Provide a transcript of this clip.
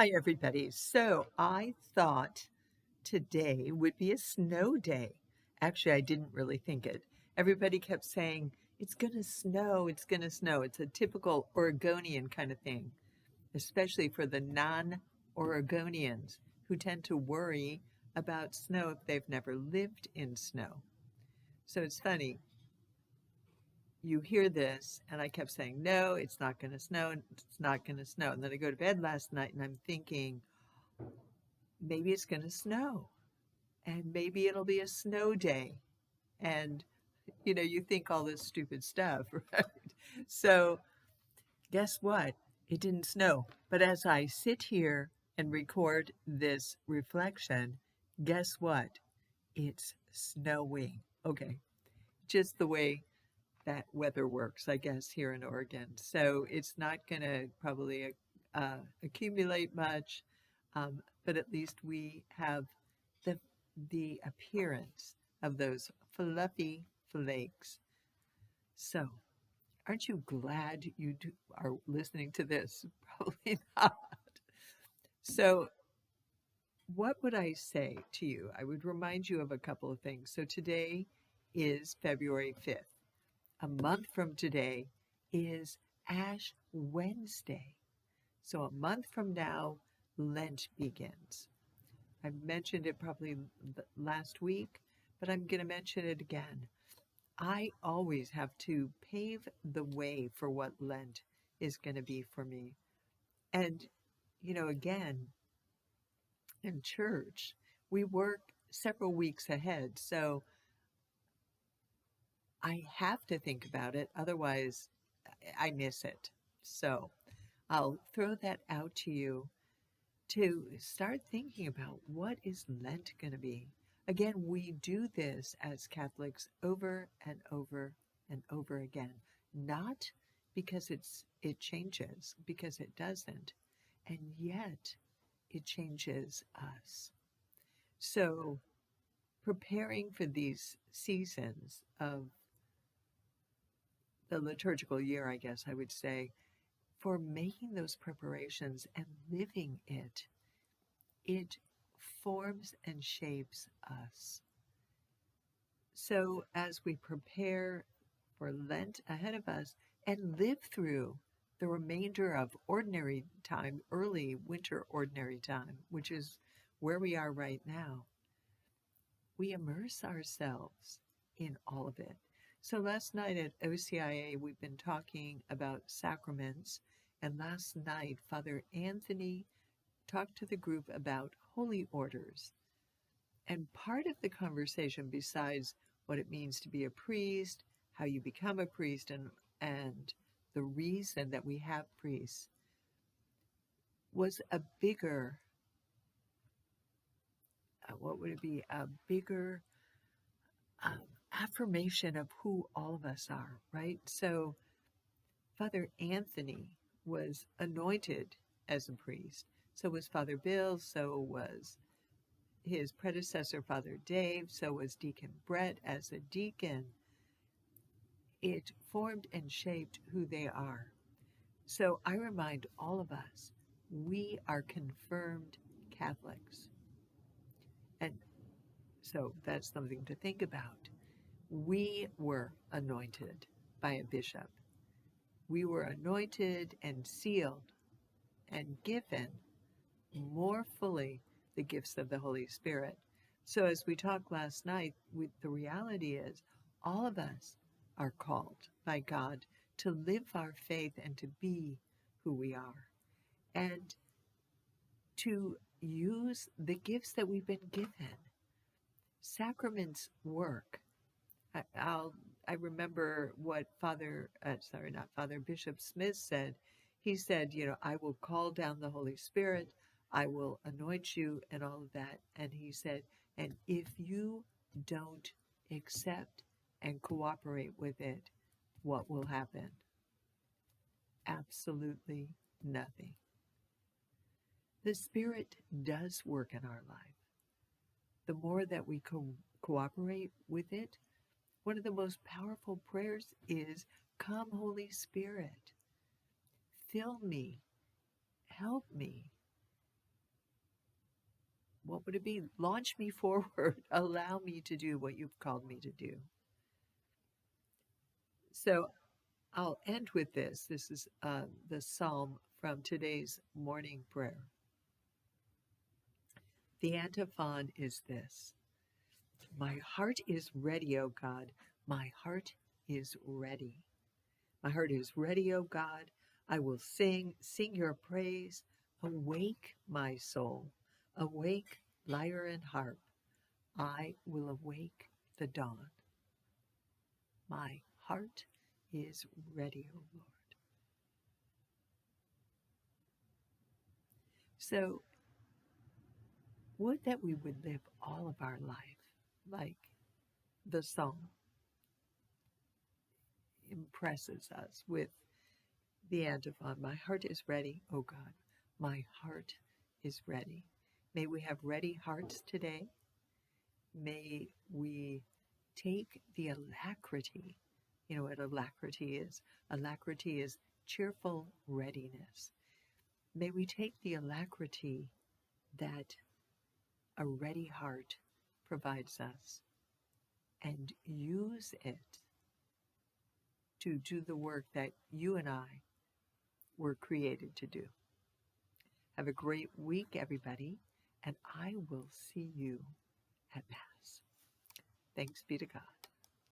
Hi, everybody. So I thought today would be a snow day. Actually, I didn't really think it. Everybody kept saying, it's going to snow, it's going to snow. It's a typical Oregonian kind of thing, especially for the non Oregonians who tend to worry about snow if they've never lived in snow. So it's funny. You hear this, and I kept saying, no, it's not going to snow, it's not going to snow. And then I go to bed last night and I'm thinking, maybe it's going to snow and maybe it'll be a snow day. And, you think all this stupid stuff, right? So, guess what? It didn't snow. But as I sit here and record this reflection, guess what? It's snowing. Okay. Just the way that weather works, I guess, here in Oregon. So it's not going to probably accumulate much, but at least we have the the appearance of those fluffy flakes. So, aren't you glad are listening to this? Probably not. So, what would I say to you? I would remind you of a couple of things. So, today is February 5th. A month from today is Ash Wednesday. So, a month from now, Lent begins. I mentioned it probably last week, but I'm going to mention it again. I always have to pave the way for what Lent is going to be for me. And, again, in church, we work several weeks ahead. So I have to think about it. Otherwise, I miss it. So I'll throw that out to you to start thinking about what is Lent going to be. Again, we do this as Catholics over and over and over again, not because it changes, because it doesn't, and yet it changes us. So, preparing for these seasons of the liturgical year, I guess I would say, for making those preparations and living it forms and shapes us. So, as we prepare for Lent ahead of us and live through the remainder of ordinary time, early winter ordinary time, which is where we are right now, we immerse ourselves in all of it. So, last night at OCIA, we've been talking about sacraments, and last night, Father Anthony talked to the group about holy orders. And part of the conversation, besides what it means to be a priest, how you become a priest, and the reason that we have priests, was a bigger, what would it be? A bigger affirmation of who all of us are, right? So Father Anthony was anointed as a priest. So was Father Bill, so was his predecessor, Father Dave, so was Deacon Brett as a deacon. It formed and shaped who they are. So I remind all of us, we are confirmed Catholics. And so that's something to think about. We were anointed by a bishop. We were anointed and sealed and given more fully the gifts of the Holy Spirit. So as we talked last night, the reality is all of us are called by God to live our faith and to be who we are, and to use the gifts that we've been given. Sacraments work. I remember what Bishop Smith said. He said, I will call down the Holy Spirit, I will anoint you and all of that. And he said, and if you don't accept and cooperate with it, what will happen? Absolutely nothing. The Spirit does work in our life. The more that we cooperate with it, one of the most powerful prayers is, come, Holy Spirit, fill me, help me, What would it be? Launch me forward. Allow me to do what you've called me to do. So I'll end with this. This is the psalm from today's morning prayer. The antiphon is this: my heart is ready, O God. My heart is ready. My heart is ready, O God. I will sing your praise. Awake, my soul. Awake, lyre and harp. I will awake the dawn. My heart is ready, O Lord. So, would that we would live all of our life like the song impresses us with the antiphon. My heart is ready, O God. My heart is ready. May we have ready hearts today. May we take the alacrity. You know what alacrity is? Alacrity is cheerful readiness. May we take the alacrity that a ready heart provides us and use it to do the work that you and I were created to do. Have a great week, everybody, and I will see you at Mass. Thanks be to God.